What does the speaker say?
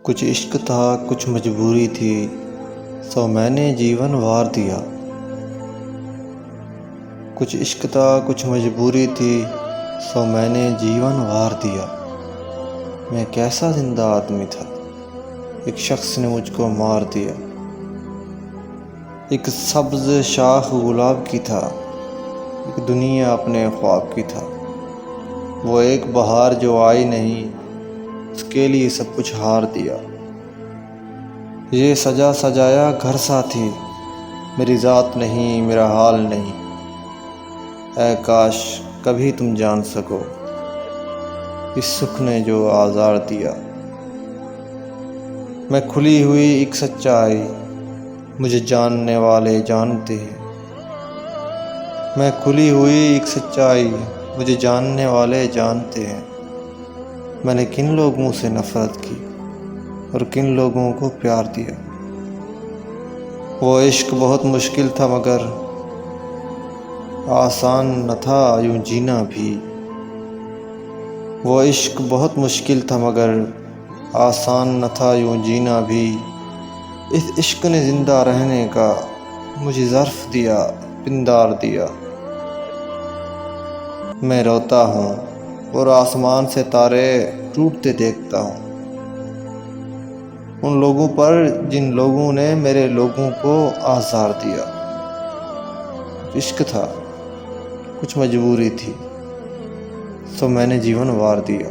कुछ इश्क था कुछ मजबूरी थी, सो मैंने जीवन वार दिया। कुछ इश्क था कुछ मजबूरी थी, सो मैंने जीवन वार दिया। मैं कैसा जिंदा आदमी था, एक शख्स ने मुझको मार दिया। एक सब्ज शाख गुलाब की था, एक दुनिया अपने ख्वाब की था। वो एक बहार जो आई नहीं, उसके लिए सब कुछ हार दिया। ये सजा सजाया घर सा थी, मेरी ज़ात नहीं मेरा हाल नहीं। ऐ काश कभी तुम जान सको, इस सुख ने जो आज़ार दिया। मैं खुली हुई एक सच्चाई, मुझे जानने वाले जानते हैं। मैं खुली हुई एक सच्चाई, मुझे जानने वाले जानते हैं। मैंने किन लोगों से नफ़रत की और किन लोगों को प्यार दिया। वो इश्क बहुत मुश्किल था मगर आसान न था यूं जीना भी। वो इश्क बहुत मुश्किल था मगर आसान न था यूं जीना भी। इस इश्क ने ज़िंदा रहने का मुझे ज़र्फ़ दिया, पिंदार दिया। मैं रोता हूँ और आसमान से तारे टूटते देखता हूँ, उन लोगों पर जिन लोगों ने मेरे लोगों को आज़ार दिया। इश्क था कुछ मजबूरी थी, सो मैंने जीवन वार दिया।